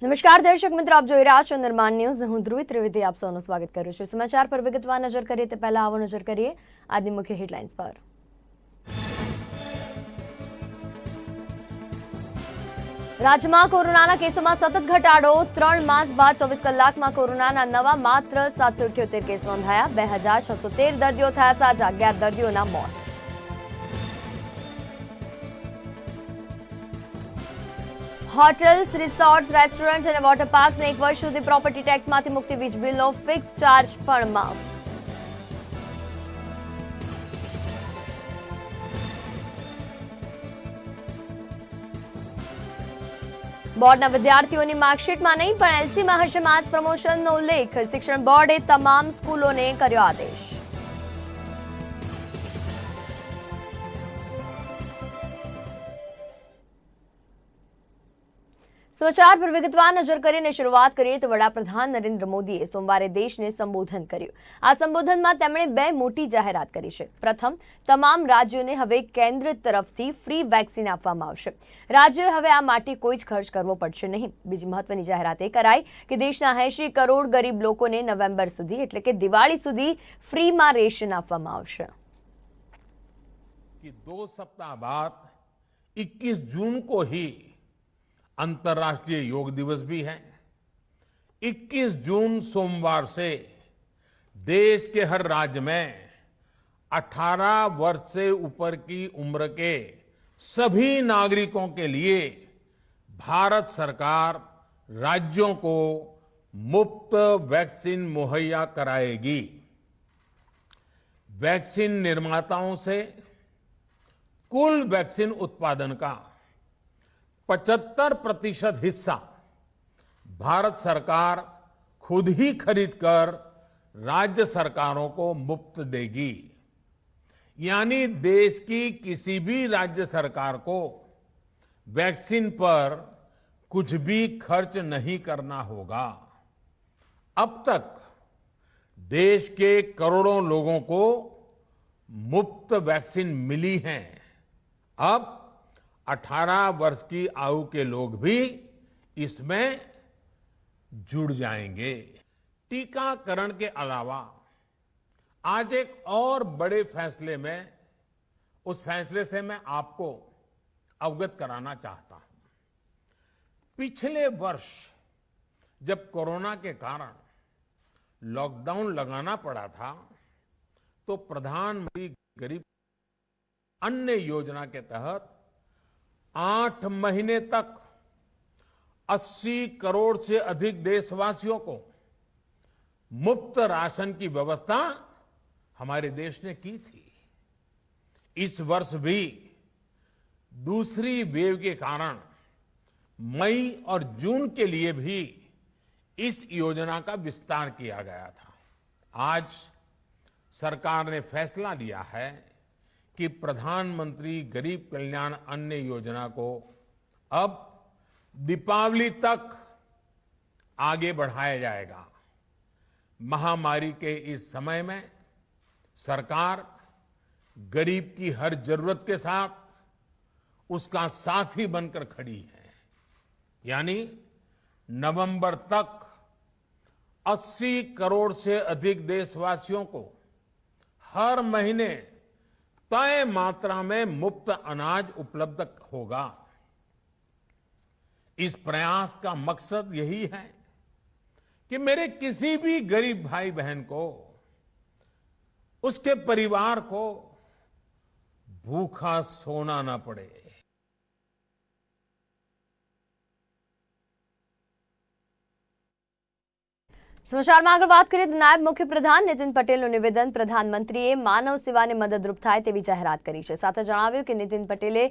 નમસ્કાર દર્શક મિત્રો, આપ જોઈ રહ્યા છો નિર્માણ ન્યૂઝ. હું ધ્રુવી ત્રિવેદી આપ સૌનું સ્વાગત કરું છું. સમાચાર પર વિગતવાર નજર કરીએ તે પહેલા આવો નજર કરીએ આજની મુખ્ય હેડલાઇન્સ પર. રાજ્યમાં કોરોનાના કેસોમાં સતત ઘટાડો. 3 માસ બાદ 24 કલાકમાં કોરોનાના નવા માત્ર 778 કેસ નોંધાયા. 2613 દર્દીઓ થયા સાજા, 11 દર્દીઓના મોત. હોટેલ્સ, રિસોર્ટ્સ, રેસ્ટોરન્ટ અને વોટર પાર્ક્સને 1 વર્ષ સુધી પ્રોપર્ટી ટેક્સમાંથી મુક્તિ. વીજ બિલનો ફિક્સ ચાર્જ પણ માફ. બોર્ડના વિદ્યાર્થીઓની માર્કશીટમાં નહીં પણ એલસીમાં હશે માસ પ્રમોશનનો ઉલ્લેખ. શિક્ષણ બોર્ડે તમામ સ્કૂલોને કર્યો આદેશ. સમાચાર પર વિગતવાર નજર કરીને શરૂઆત કરીએ તો વડાપ્રધાન નરેન્દ્ર મોદીએ સોમવારે દેશને સંબોધન કર્યું. આ સંબોધનમાં તેમણે 2 મોટી જાહેરાત કરી છે. પ્રથમ, તમામ રાજ્યોને હવે કેન્દ્ર તરફથી ફ્રી વેક્સિન આપવામાં આવશે. રાજ્યોએ હવે આ માટે કોઈ જ ખર્ચ કરવો પડશે નહીં. બીજી મહત્વની જાહેરાત એ કરાઈ કે દેશના 80 કરોડ ગરીબ લોકોને નવેમ્બર સુધી એટલે કે દિવાળી સુધી ફ્રીમાં રેશન આપવામાં આવશે. 2 सप्ताह बाद 21 जून को ही अंतर्राष्ट्रीय योग दिवस भी है। 21 जून सोमवार से देश के हर राज्य में 18 वर्ष से ऊपर की उम्र के सभी नागरिकों के लिए भारत सरकार राज्यों को मुफ्त वैक्सीन मुहैया कराएगी। वैक्सीन निर्माताओं से कुल वैक्सीन उत्पादन का 75% हिस्सा भारत सरकार खुद ही खरीदकर राज्य सरकारों को मुफ्त देगी। यानी देश की किसी भी राज्य सरकार को वैक्सीन पर कुछ भी खर्च नहीं करना होगा। अब तक देश के करोड़ों लोगों को मुफ्त वैक्सीन मिली है। अब 18 वर्ष की आयु के लोग भी इसमें जुड़ जाएंगे। टीकाकरण के अलावा आज एक और बड़े फैसले में उस फैसले से मैं आपको अवगत कराना चाहता हूं। पिछले वर्ष जब कोरोना के कारण लॉकडाउन लगाना पड़ा था तो प्रधानमंत्री गरीब अन्न योजना के तहत 8 महीने तक 80 करोड़ से अधिक देशवासियों को मुफ्त राशन की व्यवस्था हमारे देश ने की थी। इस वर्ष भी दूसरी वेव के कारण मई और जून के लिए भी इस योजना का विस्तार किया गया था। आज सरकार ने फैसला लिया है कि प्रधानमंत्री गरीब कल्याण अन्न योजना को अब दीपावली तक आगे बढ़ाया जाएगा। महामारी के इस समय में सरकार गरीब की हर जरूरत के साथ उसका साथी बनकर खड़ी है। यानी नवंबर तक 80 करोड़ से अधिक देशवासियों को हर महीने तय मात्रा में मुफ्त अनाज उपलब्ध होगा। इस प्रयास का मकसद यही है कि मेरे किसी भी गरीब भाई बहन को, उसके परिवार को भूखा सोना ना पड़े। સમાચારમાં આગળ વાત કરીએ તો નાયબ મુખ્યપ્રધાન નીતિન પટેલનું નિવેદન. પ્રધાનમંત્રીએ માનવ સેવાને મદદરૂપ થાય તેવી જાહેરાત કરી છે. સાથે જણાવ્યું કે નીતિન પટેલે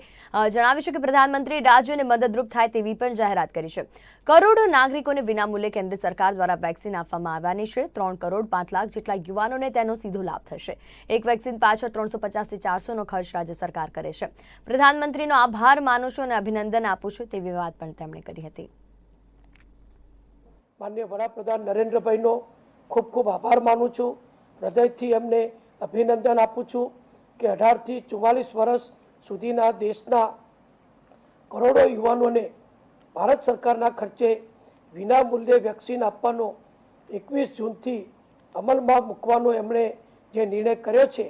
જણાવ્યું છે કે પ્રધાનમંત્રીએ રાજ્યોને મદદરૂપ થાય તેવી પણ જાહેરાત કરી છે. કરોડો નાગરિકોને વિનામૂલ્યે કેન્દ્ર સરકાર દ્વારા વેક્સિન આપવામાં આવવાની છે. 3 કરોડ 5 લાખ જેટલા યુવાનોને તેનો સીધો લાભ થશે. એક વેક્સિન પાછળ 350 થી 400નો ખર્ચ રાજ્ય સરકાર કરે છે. પ્રધાનમંત્રીનો આભાર માનું છું અને અભિનંદન આપું છું તેવી વાત પણ તેમણે કરી હતી. माननीय वडाप्रधान नरेन्द्रभाईનો ખૂબ ખૂબ આભાર માનું છું. હૃદયથી એમને અભિનંદન આપું છું કે 18 થી 44 વર્ષ સુધીના દેશના કરોડો યુવાનોને ભારત સરકારના ખર્ચે વિનામૂલ્યે વેક્સિન આપવાનો 21 જૂનથી અમલમાં મૂકવાનો એમણે જે નિર્ણય કર્યો છે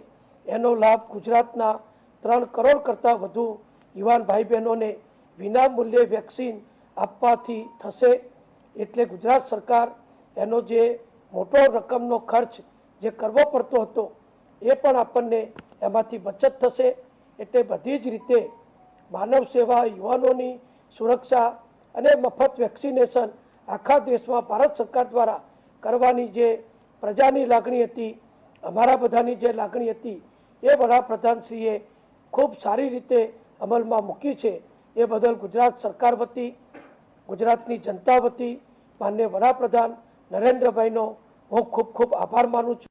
એનો લાભ ગુજરાતના 3 કરોડ કરતાં વધુ યુવાન ભાઈ બહેનોને વિનામૂલ્યે વેક્સિન આપવાથી થશે। એટલે ગુજરાત સરકાર એનો જે મોટો રકમનો ખર્ચ જે કરવો પડતો હતો એ પણ આપણને એમાંથી બચત થશે। એટલે બધી જ રીતે માનવ સેવા, યુવાનોની સુરક્ષા અને મફત વેક્સિનેશન આખા દેશમાં ભારત સરકાર દ્વારા કરવાની જે પ્રજાની લાગણી હતી, અમારા બધાની જે લાગણી હતી એ વડાપ્રધાનશ્રીએ ખૂબ સારી રીતે અમલમાં મૂકી છે। એ બદલ ગુજરાત સરકાર વતી, ગુજરાતની જનતા વતી માનનીય વડાપ્રધાન નરેન્દ્રભાઈનો હું ખૂબ ખૂબ આભાર માનું છું।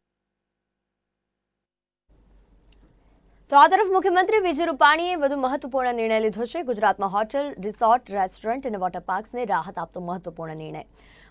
તો આ તરફ મુખ્યમંત્રી વિજય રૂપાણીએ વધુ મહત્વપૂર્ણ નિર્ણય લીધો છે। ગુજરાતમાં હોટેલ, રિસોર્ટ, રેસ્ટોરન્ટ અને વોટર પાર્ક્સને રાહત આપતો મહત્વપૂર્ણ નિર્ણય।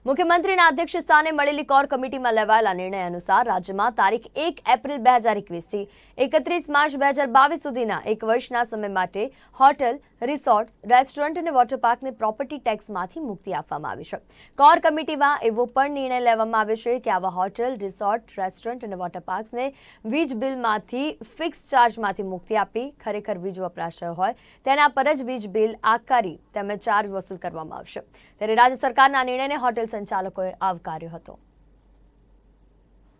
મુખ્યમંત્રીના અધ્યક્ષ સ્થાને મળેલી કોર કમિટીમાં લેવાયેલા નિર્ણય અનુસાર રાજ્યમાં તારીખ 1 એપ્રિલ 2021થી 31 માર્ચ 2022 સુધીના 1 વર્ષના સમય માટે હોટેલ, રિસોર્ટ, રેસ્ટોરન્ટ અને વોટર પાર્કને પ્રોપર્ટી ટેક્સમાંથી મુક્તિ આપવામાં આવી છે। કોર કમિટીમાં એવો પણ નિર્ણય લેવામાં આવ્યો છે કે આવા હોટેલ, રિસોર્ટ, રેસ્ટોરન્ટ અને વોટર પાર્ક્સને વીજ બિલમાંથી ફિક્સ ચાર્જમાંથી મુક્તિ આપી ખરેખર વીજ વપરાશ થયો હોય તેના પર જ વીજ બિલ આકારી તેમજ ચાર્જ વસૂલ કરવામાં આવશે। ત્યારે રાજ્ય સરકારના નિર્ણયને હોટેલ સંચાલકોએ આવકાર્યો હતો।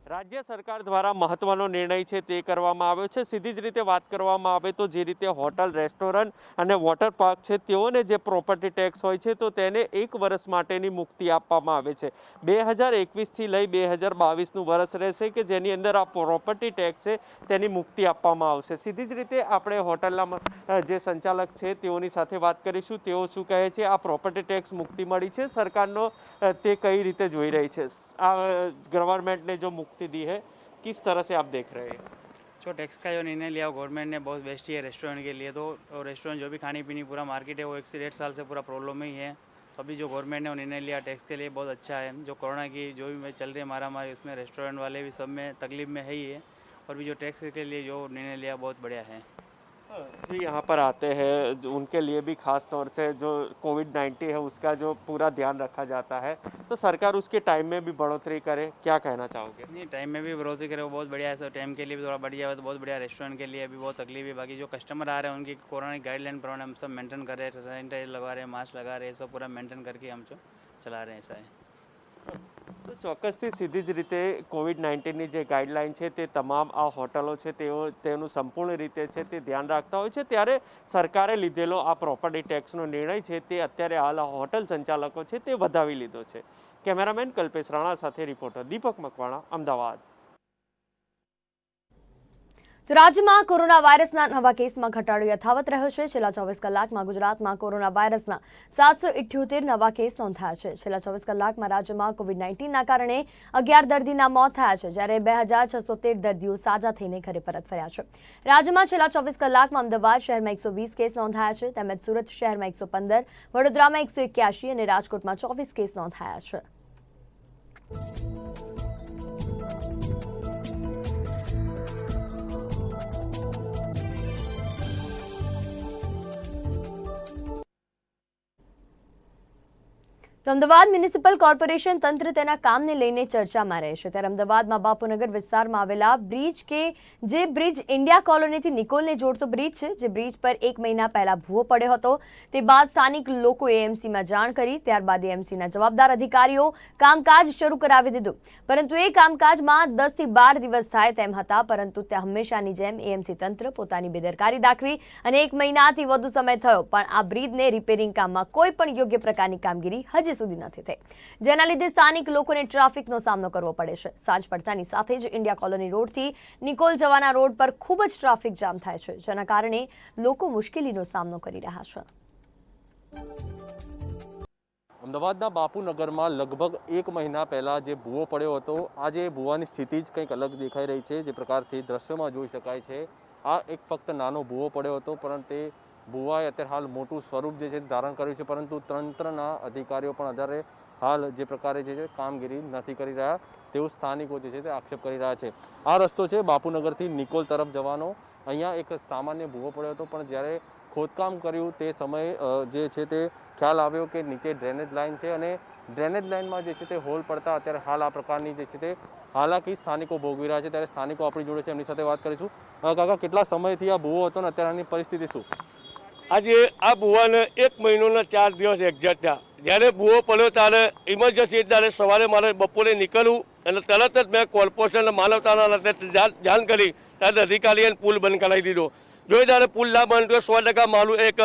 રાજ્ય સરકાર દ્વારા મહત્વનો નિર્ણય છે તે કરવામાં આવ્યો છે। સીધી જ રીતે વાત કરવામાં આવે તો જે રીતે હોટલ, રેસ્ટોરન્ટ અને વોટર પાર્ક છે તેઓને જે પ્રોપર્ટી ટેક્સ હોય છે તો તેને 1 વર્ષ માટેની મુક્તિ આપવામાં આવે છે। 2021થી લઈ 2022નું વર્ષ રહેશે કે જેની અંદર આ પ્રોપર્ટી ટેક્સ છે તેની મુક્તિ આપવામાં આવશે। સીધી જ રીતે આપણે હોટલના જે સંચાલક છે તેઓની સાથે વાત કરીશું। તેઓ શું કહે છે, આ પ્રોપર્ટી ટેક્સ મુક્તિ મળી છે સરકારનો તે કઈ રીતે જોઈ રહી છે? આ ગવર્नमेंट जो मुक्ति दी है किस तरह से आप देख रहे हैं? जो टैक्स का जो निर्णय लिया गवर्नमेंट ने बहुत बेस्ट ही है रेस्टोरेंट के लिए। तो रेस्टोरेंट जो भी खानी पीनी पूरा मार्केट है वो 1 से 1.5 साल से पूरा प्रॉब्लम में ही है। तो अभी जो गवर्नमेंट ने वो निर्णय लिया टैक्स के लिए बहुत अच्छा है। जो कोरोना की जो भी चल रही है मारामारी उसमें रेस्टोरेंट वाले भी सब में तकलीफ में है ही है, और भी जो टैक्स के लिए जो निर्णय लिया बहुत बढ़िया है। जी, यहाँ पर आते हैं उनके लिए भी खास तौर से जो कोविड-19 है उसका जो पूरा ध्यान रखा जाता है, तो सरकार उसके टाइम में भी बढ़ोतरी करे, क्या कहना चाहोगे? नहीं, टाइम में भी बढ़ोतरी करे वो बहुत बढ़िया है। सर टाइम के लिए भी थोड़ा बढ़िया है तो बहुत बढ़िया। रेस्टोरेंट के लिए भी बहुत तकलीफ है। बाकी जो कस्टमर आ रहे हैं उनकी कोरोना की गाइडलाइन पर हम सब मेंटेन कर रहे हैं। सैनिटाइजर लगा रहे हैं, मास्क लगा रहे हैं, सब पूरा मेंटेन करके हम जो चला रहे हैं। ऐसा है તો ચોક્કસથી સીધી જ રીતે કોવિડ-19ની જે ગાઈડલાઈન છે તે તમામ આ હોટલો છે તેનું સંપૂર્ણ રીતે છે તે ધ્યાન રાખતા હોય છે। ત્યારે સરકારે લીધેલો આ પ્રોપર્ટી ટેક્સનો નિર્ણય છે તે અત્યારે હાલ આ હોટલ સંચાલકો છે તે વધાવી લીધો છે। કેમેરામેન કલ્પેશ રાણા સાથે રિપોર્ટર દીપક મકવાણા, અમદાવાદ। તો રાજ્યમાં કોરોના વાયરસના નવા કેસમાં ઘટાડો યથાવત રહ્યો છે। છેલ્લા 24 કલાકમાં ગુજરાતમાં કોરોના વાયરસના 778 નવા કેસ નોંધાયા છે। છેલ્લા 24 કલાકમાં રાજ્યમાં કોવિડ-19ના કારણે 11 દર્દીના મોત થયા છે, જ્યારે 2613 દર્દીઓ સાજા થઈને ઘરે પરત ફર્યા છે। રાજ્યમાં છેલ્લા 24 કલાકમાં અમદાવાદ શહેરમાં 120 કેસ નોંધાયા છે, તેમજ સુરત શહેરમાં 115, વડોદરામાં 181 અને રાજકોટમાં 24 કેસ નોંધાયા છે। તો અમદાવાદ મ્યુનિસિપલ કોર્પોરેશન તંત્ર તેના કામને લઈને ચર્ચામાં રહે છે। ત્યારે અમદાવાદમાં બાપુનગર વિસ્તારમાં આવેલા બ્રિજ જે બ્રિજ ઇન્ડિયા કોલોનીથી નિકોલને જોડતો બ્રિજ છે, જે બ્રિજ પર 1 મહિના પહેલા ભૂવો પડ્યો હતો, તે બાદ સ્થાનિક લોકોએ એએમસીમાં જાણ કરી। ત્યારબાદ એએમસીના જવાબદાર અધિકારીઓ કામકાજ શરૂ કરાવી દીધું, પરંતુ એ કામકાજમાં 10 થી 12 દિવસ થાય તેમ હતા, પરંતુ ત્યાં હંમેશાની જેમ એએમસી તંત્ર પોતાની બેદરકારી દાખવી અને 1 મહિનાથી વધુ સમય થયો પણ આ બ્રિજને રિપેરિંગ કામમાં કોઈ પણ યોગ્ય પ્રકારની કામગીરી હજી સુધી નથી થઈ, જેના લીધે સ્થાનિક લોકોને ટ્રાફિકનો સામનો કરવો પડે છે। સાંજ પડતાની સાથે જ ઇન્ડિયા કોલોની રોડથી નિકોલ જવાના રોડ પર ખૂબ જ ટ્રાફિક જામ થાય છે, જેના કારણે લોકો મુશ્કેલીનો સામનો કરી રહ્યા છે। અમદાવાદના બાપુનગરમાં લગભગ 1 મહિના પહેલા જે ભૂવો પડ્યો હતો, આજે ભૂવાની સ્થિતિ જ કંઈક અલગ દેખાઈ રહી છે। જે પ્રકારથી દ્રશ્યોમાં જોઈ શકાય છે, આ એક ફક્ત નાનો ભૂવો પડ્યો હતો, પરંતુ તે ભૂવાએ અત્યારે હાલ મોટું સ્વરૂપ જે છે ધારણ કર્યું છે, પરંતુ તંત્રના અધિકારીઓ પણ અત્યારે હાલ જે પ્રકારે જે છે કામગીરી નથી કરી રહ્યા તેવું સ્થાનિકો જે છે તે આક્ષેપ કરી રહ્યા છે। આ રસ્તો છે બાપુનગરથી નિકોલ તરફ જવાનો। અહીંયા એક સામાન્ય ભૂવો પડ્યો હતો, પણ જ્યારે ખોદકામ કર્યું તે સમયે જે છે તે ખ્યાલ આવ્યો કે નીચે ડ્રેનેજ લાઇન છે અને ડ્રેનેજ લાઇનમાં જે છે તે હોલ પડતા અત્યારે હાલ આ પ્રકારની જે છે તે હાલાકી સ્થાનિકો ભોગવી રહ્યા છે। ત્યારે સ્થાનિકો આપણી જોડે છે, એમની સાથે વાત કરીશું। કાકા, કેટલા સમયથી આ ભૂવો હતો ને અત્યારની પરિસ્થિતિ શું? આજે આ ભૂવાને 1 મહિનોના 4 દિવસ એક્ઝેક્ટ થયા। જ્યારે ભૂવો પડ્યો ત્યારે ઇમરજન્સી ત્યારે સવારે મારે બપોરે નીકળવું અને તરત જ મેં કોર્પોરેશન માનવતાના જાણ કરી ત્યારે અધિકારીએ પુલ બંધ કરાવી દીધો। જો ત્યારે પુલ ના બંધ તો 100% મારું એક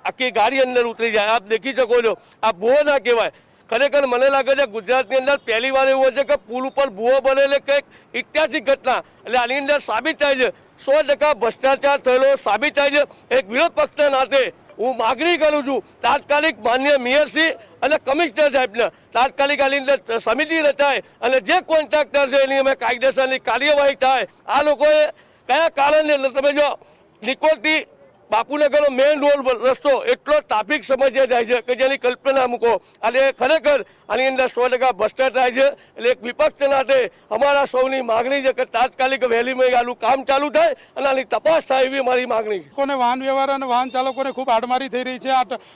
આખી ગાડી અંદર ઉતરી જાય। આપ દેખી શકો છો, આ ભૂવો ના કહેવાય। ખરેખર મને લાગે છે ગુજરાતની અંદર પહેલી વાર એવું છે કે પુલ ઉપર ભૂવો બને એટલે કંઈક ઐતિહાસિક ઘટના, એટલે આની અંદર સાબિત થાય છે 100% ભ્રષ્ટાચાર થયેલો સાબિત થાય છે। એક વિરોધ પક્ષના નાતે હું માગણી કરું છું તાત્કાલિક માન્ય મેયરશ્રી અને કમિશનર સાહેબને તાત્કાલિક આની અંદર સમિતિ રચાય અને જે કોન્ટ્રાક્ટર છે એની અમે કાયદેસરની કાર્યવાહી થાય। આ લોકોએ કયા કારણે તમે જો નિકોલથી બાપુનગરનો મેઇન રોડ રસ્તો એટલો ટ્રાફિક સમસ્યા થાય છે કે જેની કલ્પના મૂકો। અને ખરેખર આની અંદર 100% ભ્રષ્ટાચાર છે। એટલે એક વિપક્ષ નાતે અમારા સૌની માગણી છે કે તાત્કાલિક વહેલીમાં આનું કામ ચાલુ થાય અને આની તપાસ થાય એવી મારી માગણી છે। લોકોને વાહન વ્યવહાર અને વાહન ચાલકોને ખૂબ આડમારી થઈ રહી છે।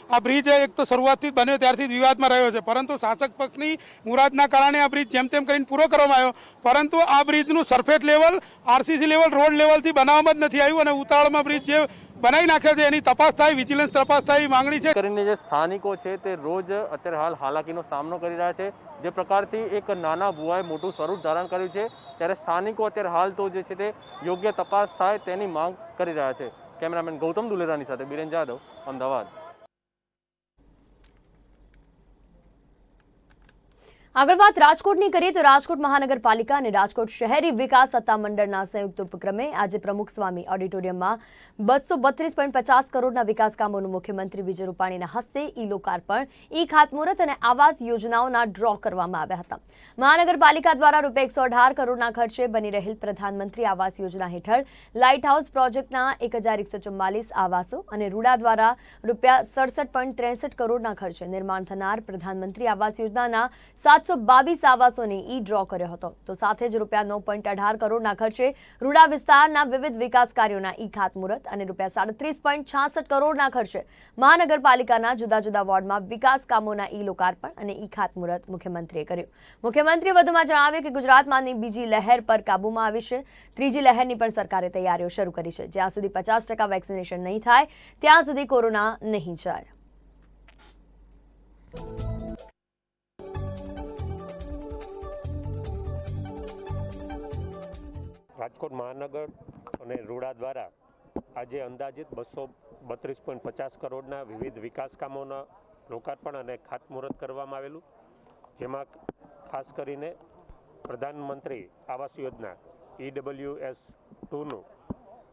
આ બ્રિજ એક તો શરૂઆતથી જ બન્યો ત્યારથી જ વિવાદમાં રહ્યો છે, પરંતુ શાસક પક્ષની મુરાદના કારણે આ બ્રિજ જેમ તેમ કરીને પૂરો કરવામાં આવ્યો, પરંતુ આ બ્રિજનું surface level, RCC level, road લેવલથી બનાવવામાં જ નથી આવ્યું અને ઉતાવળમાં બ્રિજ જે બનાવી નાખ્યો છે એની તપાસ થાય, વિજિલન્સ તપાસ થાય એવી માંગણી છે। કરીને જે સ્થાનિકો છે તે રોજ અત્યારે હાલ હાલાકીનો સામનો કરી રહ્યા છે। જે પ્રકારથી એક નાના ભૂવાએ મોટું સ્વરૂપ ધારણ કર્યું છે, ત્યારે સ્થાનિકો અત્યારે હાલ તો જે છે તે યોગ્ય તપાસ થાય તેની માંગ કરી રહ્યા છે। કેમેરામેન ગૌતમ દુલેરાની સાથે બિરેન જાદવ, અમદાવાદ। આગળ વાત રાજકોટની કરીએ તો રાજકોટ મહાનગરપાલિકા અને રાજકોટ શહેરી વિકાસ સત્તામંડળના સંયુક્ત ઉપક્રમે આજે પ્રમુખ સ્વામી ઓડિટોરિયમમાં 232.50 કરોડના વિકાસ કામોનું મુખ્યમંત્રી વિજય રૂપાણીના હસ્તે ઈ લોકાર્પણ, ઈ ખાતમુહૂર્ત અને આવાસ યોજનાઓના ડ્રો કરવામાં આવ્યા હતા। મહાનગરપાલિકા દ્વારા ₹118 કરોડના ખર્ચે બની રહેલ પ્રધાનમંત્રી આવાસ યોજના હેઠળ લાઇટ હાઉસ પ્રોજેક્ટના 1144 આવાસો અને રૂડા દ્વારા ₹67.63 કરોડના ખર્ચે નિર્માણ થનાર પ્રધાનમંત્રી આવાસ યોજનાના 722 આવાસોને ઈ ડ્રો કર્યો હતો। તો સાથે જ ₹9.18 કરોડના ખર્ચે રૂડા વિસ્તારના વિવિધ વિકાસ કાર્યોના ઈ ખાતમુહૂર્ત અને ₹37.66 કરોડના ખર્ચે મહાનગરપાલિકાના જુદા જુદા વોર્ડમાં વિકાસ કામોના ઈ લોકાર્પણ અને ઈ ખાતમુહૂર્ત મુખ્યમંત્રીએ કર્યું। મુખ્યમંત્રીએ વધુમાં જણાવ્યું કે ગુજરાતમાંની બીજી લહેર પર કાબૂમાં આવી છે, ત્રીજી લહેરની પણ સરકારે તૈયારીઓ શરૂ કરી છે। જ્યાં સુધી 50% વેક્સિનેશન નહીં થાય ત્યાં સુધી કોરોના નહીં જાય। રાજકોટ મહાનગર અને રૂડા દ્વારા આજે અંદાજિત 232.50 કરોડના વિવિધ વિકાસ કામોના લોકાર્પણ અને ખાતમુહૂર્ત કરવામાં આવેલું, જેમાં ખાસ કરીને પ્રધાનમંત્રી આવાસ યોજના EWS2નું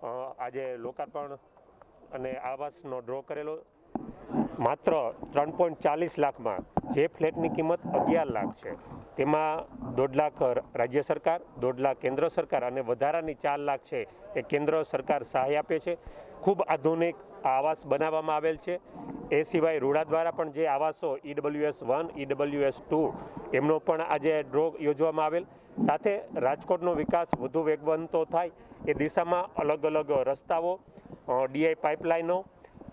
આજે લોકાર્પણ અને આવાસનો ડ્રો કરેલો। માત્ર 3.40 લાખમાં જે ફ્લેટની કિંમત 11 લાખ છે તેમાં 1.5 લાખ રાજ્ય સરકાર, 1.5 લાખ કેન્દ્ર સરકાર અને વધારાની 4 લાખ છે એ કેન્દ્ર સરકાર સહાય આપે છે। ખૂબ આધુનિક આવાસ બનાવવામાં આવેલ છે। એ સિવાય રૂડા દ્વારા પણ જે આવાસો EWS1, EWS2 એમનો પણ આજે ડ્રો યોજવામાં આવેલ। સાથે રાજકોટનો વિકાસ વધુ વેગવંતો થાય એ દિશામાં અલગ અલગ રસ્તાઓ, DI પાઇપલાઇનો,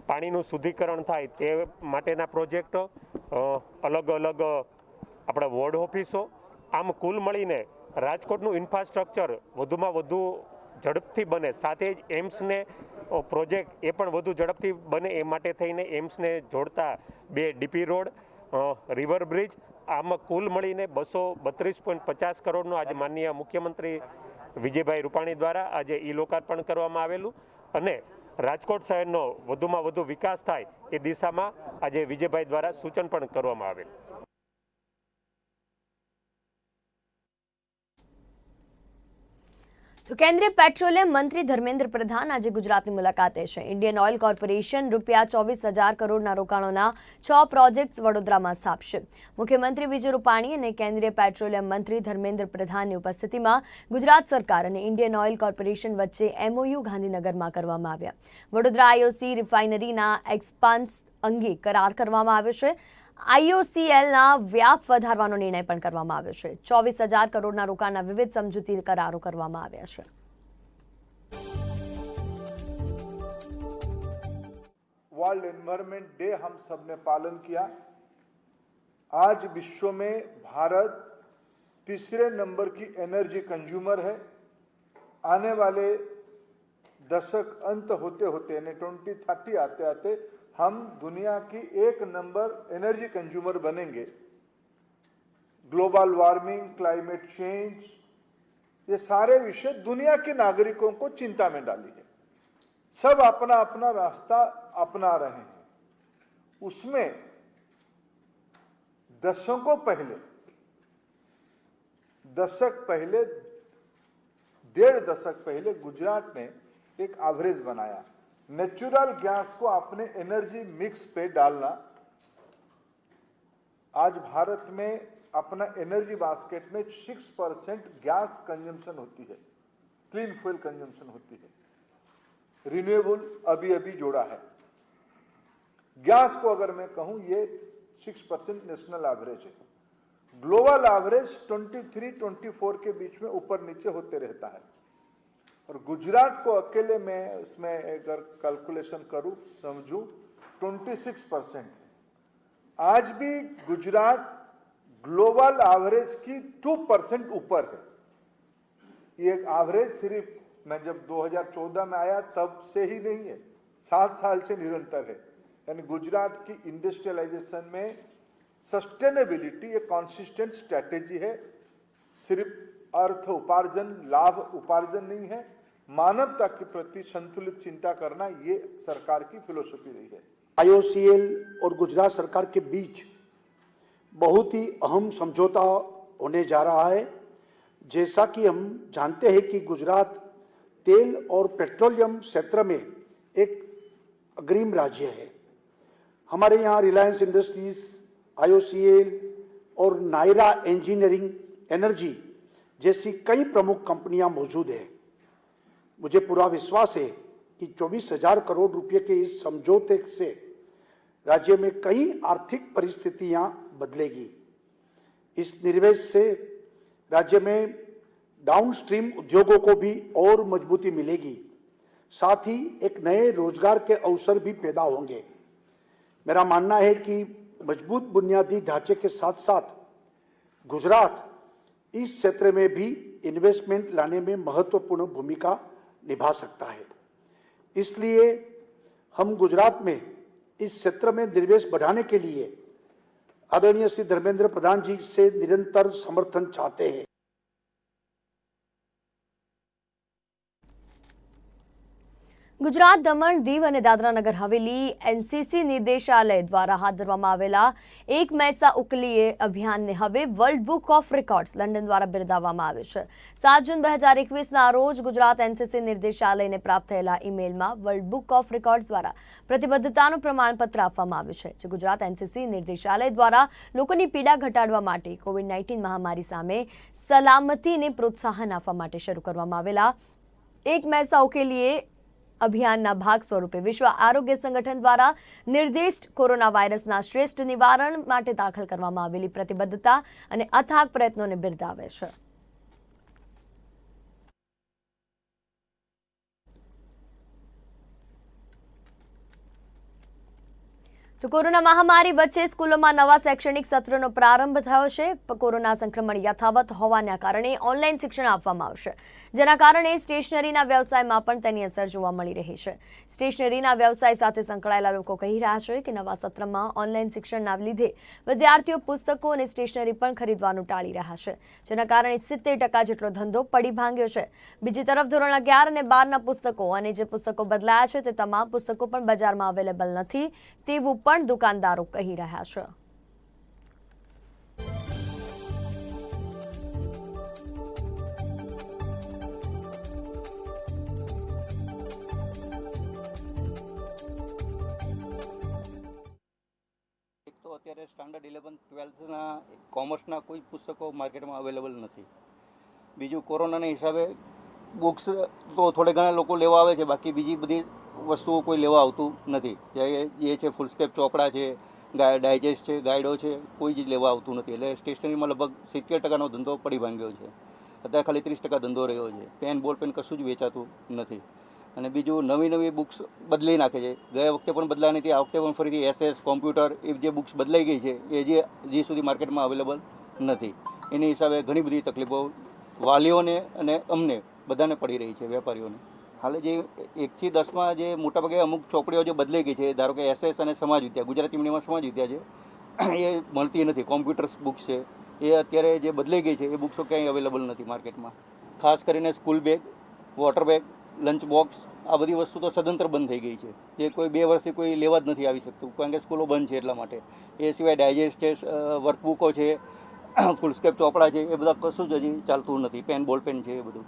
પાણીનું શુદ્ધિકરણ થાય તે માટેના પ્રોજેક્ટો, અલગ અલગ આપણા વોર્ડ ઓફિસો, આમ કુલ મળીને રાજકોટનું ઇન્ફ્રાસ્ટ્રક્ચર વધુમાં વધુ ઝડપથી બને, સાથે જ એમ્સને પ્રોજેક્ટ એ પણ વધુ ઝડપથી બને એ માટે થઈને એમ્સને જોડતા 2 DP રોડ, રિવર બ્રિજ, આમાં કુલ મળીને 232.50 કરોડનું આજે માનનીય મુખ્યમંત્રી વિજયભાઈ રૂપાણી દ્વારા આજે ઈ લોકાર્પણ કરવામાં આવેલું અને રાજકોટ શહેરનો વધુમાં વધુ વિકાસ થાય એ દિશામાં આજે વિજયભાઈ દ્વારા સૂચન પણ કરવામાં આવેલ। તો કેન્દ્રીય પેટ્રોલિયમ મંત્રી ધર્મેન્દ્ર પ્રધાન આજે ગુજરાતની મુલાકાતે છે। ઇન્ડિયન ઓઇલ કોર્પોરેશન ₹24,000 કરોડના રોકાણોના 6 પ્રોજેક્ટ્સ વડોદરામાં સ્થાપશે। મુખ્યમંત્રી વિજય રૂપાણી અને કેન્દ્રીય પેટ્રોલિયમ મંત્રી ધર્મેન્દ્ર પ્રધાનની ઉપસ્થિતિમાં ગુજરાત સરકાર અને ઇન્ડિયન ઓઇલ કોર્પોરેશન વચ્ચે MOU ગાંધીનગરમાં કરવામાં આવ્યા। વડોદરા IOC રિફાઇનરીના એક્સપાન્સ અંગે કરાર કરવામાં આવ્યો છે। IOCLના વ્યાપ વધારવાનો નિર્ણય પણ કરવામાં આવ્યો છે। 24,000 કરોડના રોકાણના વિવિધ સમજૂતી કરારો કરવામાં આવ્યા છે। वर्ल्ड एनवायरनमेंट डे हम सब ने पालन किया। आज विश्व में भारत तीसरे नंबर की एनर्जी कंज्यूमर है। आने वाले दशक अंत होते होते यानी 2030 आते आते हम दुनिया की 1 नंबर एनर्जी कंज्यूमर बनेंगे। ग्लोबल वार्मिंग, क्लाइमेट चेंज, ये सारे विषय दुनिया के नागरिकों को चिंता में डाली है। सब अपना अपना रास्ता अपना रहे हैं। उसमें दशक पहले 1.5 दशक पहले गुजरात ने एक एवरेज बनाया, नेचुरल गैस को अपने एनर्जी मिक्स पे डालना। आज भारत में अपना एनर्जी बास्केट में 6% गैस कंजम्पशन होती है, क्लीन फ्यूल कंजम्पशन होती है। रिन्यूएबल अभी अभी जोड़ा है। गैस को अगर मैं कहूं ये 6% नेशनल एवरेज है। ग्लोबल एवरेज 23-24 के बीच में ऊपर नीचे होते रहता है। और गुजरात को अकेले मैं इसमें अगर कैलकुलेशन करूं समझूं 26% है। आज भी गुजरात ग्लोबल एवरेज की 2% ऊपर है। ये एवरेज सिर्फ मैं जब 2014 में आया तब से ही नहीं है, 7 साल से निरंतर है। यानी गुजरात की इंडस्ट्रियलाइजेशन में सस्टेनेबिलिटी एक कॉन्सिस्टेंट स्ट्रैटेजी है। सिर्फ अर्थ उपार्जन, लाभ उपार्जन नहीं है, मानवता के प्रति संतुलित चिंता करना ये सरकार की फिलोसफी रही है। IOCL और गुजरात सरकार के बीच बहुत ही अहम समझौता होने जा रहा है। जैसा कि हम जानते हैं कि गुजरात तेल और पेट्रोलियम क्षेत्र में एक अग्रिम राज्य है। हमारे यहाँ रिलायंस इंडस्ट्रीज, IOCL और नायरा इंजीनियरिंग एनर्जी जैसी कई प्रमुख कंपनियां मौजूद हैं। मुझे पूरा विश्वास है कि 24,000 करोड़ रुपए के इस समझौते से राज्य में कई आर्थिक परिस्थितियां बदलेगी। इस निवेश से राज्य में डाउनस्ट्रीम उद्योगों को भी और मजबूती मिलेगी, साथ ही एक नए रोजगार के अवसर भी पैदा होंगे। मेरा मानना है कि मजबूत बुनियादी ढांचे के साथ साथ गुजरात इस क्षेत्र में भी इन्वेस्टमेंट लाने में महत्वपूर्ण भूमिका निभा सकता है। इसलिए हम गुजरात में इस क्षेत्र में निवेश बढ़ाने के लिए आदरणीय श्री धर्मेंद्र प्रधान जी से निरंतर समर्थन चाहते हैं। ગુજરાત, દમણ, દીવ અને દાદરા નગર હવેલી એનસીસી નિર્દેશાલય દ્વારા હાથ ધરવામાં આવેલા એક મૈસા ઉકલીએ અભિયાનને હવે world book of records London દ્વારા બિરદાવવામાં આવ્યું છે। 7 જૂન 2021ના રોજ ગુજરાત એનસીસી નિર્દેશાલયને પ્રાપ્ત થયેલા ઈમેલમાં વર્લ્ડ બુક ઓફ રેકોર્ડ્સ દ્વારા પ્રતિબદ્ધતાનું પ્રમાણપત્ર આપવામાં આવ્યું છે, જે ગુજરાત એનસીસી નિર્દેશાલય દ્વારા લોકોની પીડા ઘટાડવા માટે કોવિડ-19 મહામારી સામે સલામતીને પ્રોત્સાહન આપવા માટે શરૂ કરવામાં આવેલા એક મૈસા ઉકેલીએ અભિયાનના ભાગ સ્વરૂપે વિશ્વ આરોગ્ય સંગઠન દ્વારા નિર્દિષ્ટ કોરોના વાયરસના શ્રેષ્ઠ નિવારણ માટે દાખલ કરવામાં આવેલી પ્રતિબદ્ધતા અને અથાગ પ્રયત્નોને બિરદાવે છે। તો કોરોના મહામારી વચ્ચે સ્કૂલોમાં નવા શૈક્ષણિક સત્રનો પ્રારંભ થયો છે। કોરોના સંક્રમણ યથાવત હોવાના કારણે ઓનલાઈન શિક્ષણ આપવામાં આવશે, જેના કારણે સ્ટેશનરીના વ્યવસાયમાં પણ તેની અસર જોવા મળી રહી છે। સ્ટેશનરીના વ્યવસાય સાથે સંકળાયેલા લોકો કહી રહ્યા છે કે નવા સત્રમાં ઓનલાઈન શિક્ષણના લીધે વિદ્યાર્થીઓ પુસ્તકો અને સ્ટેશનરી પણ ખરીદવાનું ટાળી રહ્યા છે, જેના કારણે 70% જેટલો ધંધો પડી ભાંગ્યો છે। બીજી તરફ ધોરણ 11 અને 12ના પુસ્તકો અને જે પુસ્તકો બદલાયા છે તે તમામ પુસ્તકો પણ બજારમાં અવેલેબલ નથી તેવું પણ દુકાનદારો કહી રહ્યા છે। તો અત્યારે સ્ટાન્ડર્ડ 11, 12ના કોમર્સના કોઈ પુસ્તકો માર્કેટમાં અવેલેબલ નથી। બીજું કોરોનાના હિસાબે બુક્સ તો થોડે ઘણા લોકો લેવા આવે છે, બાકી બીજી બધી વસ્તુઓ કોઈ લેવા આવતું નથી। જે છે ફૂલસ્કેપ ચોપડા છે, ડાયજેસ્ટ છે, ગાઈડો છે, કોઈ જ લેવા આવતું નથી। એટલે સ્ટેશનરીમાં લગભગ 70%નો ધંધો પડી ભાંગ્યો છે। અત્યારે ખાલી 30% ધંધો રહ્યો છે। પેન, બોલ પેન કશું જ વેચાતું નથી। અને બીજું નવી બુક્સ બદલી નાખે છે. ગયા વખતે પણ બદલાની હતી, આ વખતે પણ ફરીથી એસએસ કોમ્પ્યુટર એ જે બુક્સ બદલાઈ ગઈ છે એ હજી સુધી માર્કેટમાં અવેલેબલ નથી. એની હિસાબે ઘણી બધી તકલીફો વાલીઓને અને અમને બધાને પડી રહી છે, વેપારીઓને. હાલે જે 1 થી 10માં જે મોટાભાગે અમુક ચોપડીઓ જે બદલાઈ ગઈ છે, ધારો કે એસએસ અને સમાજ વિદ્યા, ગુજરાતી મીડિયમમાં સમાજ વિદ્યા છે, એ મળતી નથી. કોમ્પ્યુટર્સ બુક્સ છે એ અત્યારે જે બદલાઈ ગઈ છે એ બુક્સો ક્યાંય અવેલેબલ નથી માર્કેટમાં. ખાસ કરીને school bag, water bag, lunch box આ બધી વસ્તુ તો સદંતર બંધ થઈ ગઈ છે. જે કોઈ 2 વર્ષથી કોઈ લેવા જ નથી આવી શકતું, કારણ કે સ્કૂલો બંધ છે એટલા માટે. એ સિવાય ડાયજેસ્ટ વર્કબુકો છે, ફૂલસ્કેપ ચોપડા છે, એ બધા કશું જ હજી ચાલતું નથી. પેન, બોલ પેન છે એ બધું.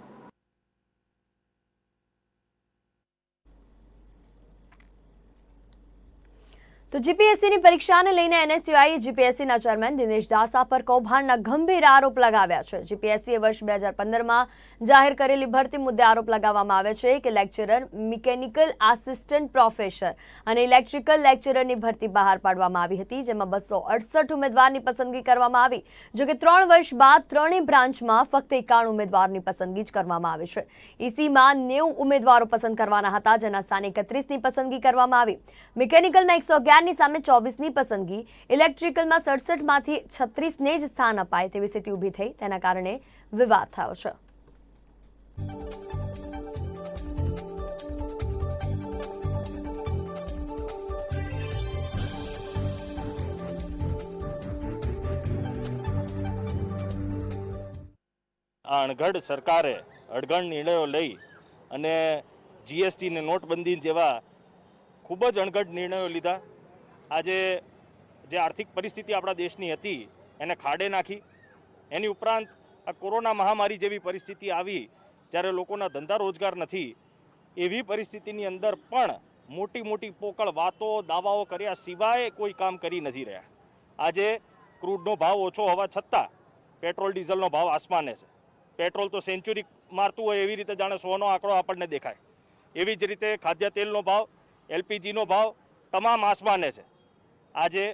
તો જીપીએસસીની પરીક્ષાને લઈને એનએસયુઆઈએ જીપીએસસીના ચેરમેન દિનેશ દાસા પર કૌભાંડના ગંભીર આરોપ લગાવ્યા છે. જીપીએસસીએ વર્ષ 2015માં જાહેર કરેલી ભરતી મુદ્દે આરોપ લગાવવામાં આવે છે કે લેક્ચરર, મિકેનિકલ આસિસ્ટન્ટ પ્રોફેસર અને ઇલેક્ટ્રિકલ લેક્ચરરની ભરતી બહાર પાડવામાં આવી હતી, જેમાં 268 ઉમેદવારની પસંદગી કરવામાં આવી. જોકે 3 વર્ષ બાદ ત્રણેય બ્રાન્ચમાં ફક્ત 91 ઉમેદવારની પસંદગી જ કરવામાં આવી છે. ઈસીમાં 90 ઉમેદવારો પસંદ કરવાના હતા, જેના સ્થાને 31ની પસંદગી કરવામાં આવી. મિકેનિકલમાં 111 ની સામે 24ની પસંદગી, ઇલેક્ટ્રિકલમાં 67માંથી 36ને જ સ્થાન અપાય તેવી સ્થિતિ ઊભી થઈ. તેના કારણે વિવાદ થયો છે. આ અણઘડ સરકારે અણઘડ નિર્ણયો લઈ અને જીએસટી ને નોટબંધી જેવા ખૂબ જ અણઘડ નિર્ણયો લીધા. આજે જે આર્થિક પરિસ્થિતિ આપણા દેશની હતી એને ખાડે નાખી. એની ઉપરાંત આ કોરોના મહામારી જેવી પરિસ્થિતિ આવી જ્યારે લોકોના ધંધા રોજગાર નથી, એવી પરિસ્થિતિની અંદર પણ મોટી પોકળ વાતો, દાવાઓ કર્યા સિવાય કોઈ કામ કરી નથી રહ્યા. આજે ક્રૂડનો ભાવ ઓછો હોવા છતાં પેટ્રોલ ડીઝલનો ભાવ આસમાને છે. પેટ્રોલ તો સેન્ચુરી મારતું હોય એવી રીતે જાણે 100નો આંકડો આપણને દેખાય. એવી જ રીતે ખાદ્ય તેલનો ભાવ, એલપીજીનો ભાવ તમામ આસમાને છે. આજે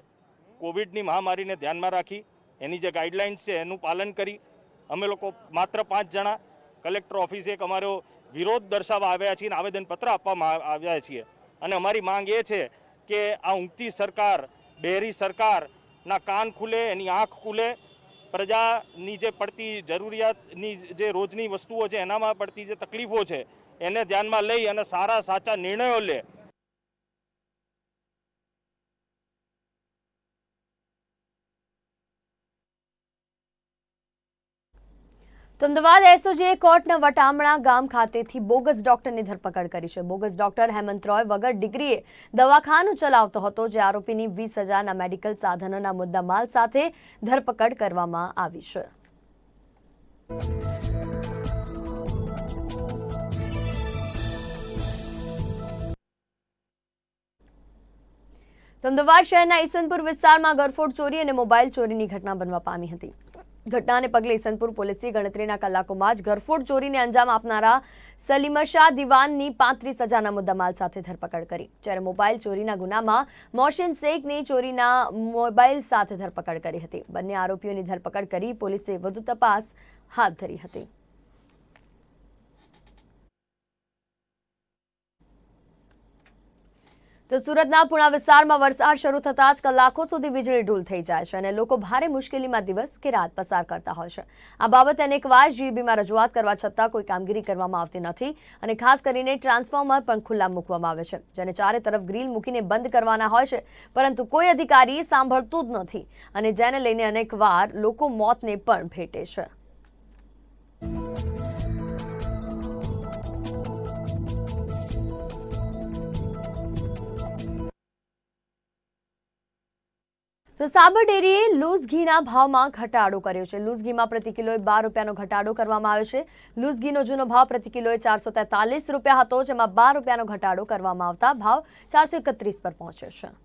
કોવિડની મહામારીને ધ્યાનમાં રાખી એની જે ગાઈડલાઇન્સ છે એનું પાલન કરી અમે લોકો માત્ર 5 જણા કલેક્ટર ઓફિસે એક અમારો વિરોધ દર્શાવવા આવ્યા છીએ, આવેદનપત્ર આપવામાં આવ્યા છીએ. અને અમારી માંગ એ છે કે આ ઊંઘતી સરકાર, બહેરી સરકારના કાન ખુલે, એની આંખ ખુલે. પ્રજાની જે પડતી જરૂરિયાતની જે રોજની વસ્તુઓ છે એનામાં પડતી જે તકલીફો છે એને ધ્યાનમાં લઈ અને સારા સાચા નિર્ણયો લે. તો અમદાવાદ એસઓજીએ કોર્ટના વટામણા ગામ ખાતેથી બોગસ ડોક્ટરની ધરપકડ કરી છે. બોગસ ડોક્ટર હેમંત રોય વગર ડિગ્રીએ દવાખાનું ચલાવતો હતો, જે આરોપીની 20,000ના મેડિકલ સાધનોના મુદ્દામાલ સાથે ધરપકડ કરવામાં આવી છે. તો અમદાવાદ શહેરના ઈસનપુર વિસ્તારમાં ગરફોડ ચોરી અને મોબાઈલ ચોરીની ઘટના બનવા પામી હતી. ઘટનાને પગલે ઈસનપુર પોલીસે ગણતરીના કલાકોમાં જ ગરફોડ ચોરીને અંજામ આપનારા સલીમશા દિવાનની 35,000ના મુદ્દામાલ સાથે ધરપકડ કરી. જ્યારે મોબાઈલ ચોરીના ગુનામાં મોહસિન શેખની ચોરીના મોબાઈલ સાથે ધરપકડ કરી હતી. બંને આરોપીઓની ધરપકડ કરી પોલીસે વધુ તપાસ હાથ ધરી હતી. તો સુરતના પુણા વિસ્તારમાં વરસાદ શરૂ થતાં જ કલાકો સુધી વીજળી ડૂલ થઈ જાય છે અને લોકો ભારે મુશ્કેલીમાં દિવસ કે રાત પસાર કરતા હોય છે. આ બાબતે અનેકવાર જીઈબીમાં રજૂઆત કરવા છતાં કોઈ કામગીરી કરવામાં આવતી નથી અને ખાસ કરીને ટ્રાન્સફોર્મર પણ ખુલ્લા મૂકવામાં આવે છે, જેને ચારે તરફ ગ્રીલ મૂકીને બંધ કરવાના હોય છે, પરંતુ કોઈ અધિકારી સાંભળતું જ નથી અને જેને લઈને અનેકવાર લોકો મોતને પણ ભેટે છે. તો સાબર ડેરીએ લૂઝ ઘીના ભાવમાં ઘટાડો કર્યો છે. લૂઝ ઘીમાં પ્રતિ કિલોએ 12 રૂપિયાનો ઘટાડો કરવામાં આવ્યો છે. લૂઝ ઘીનો જૂનો ભાવ પ્રતિ કિલોએ 443 રૂપિયા હતો, જેમાં 12 રૂપિયાનો ઘટાડો કરવામાં આવતા ભાવ 431 પર પહોંચ્યો છે.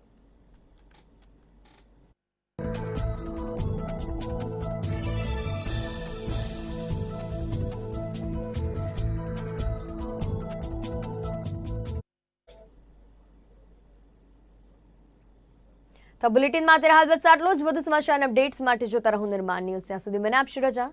તો બુલેટિનમાં અત્યારે હાલ બસ આટલું જ. વધુ સમાચાર અને અપડેટ્સ માટે જોતા રહો નિર્માણ ન્યૂઝ. ત્યાં સુધી મને આપશો રજા.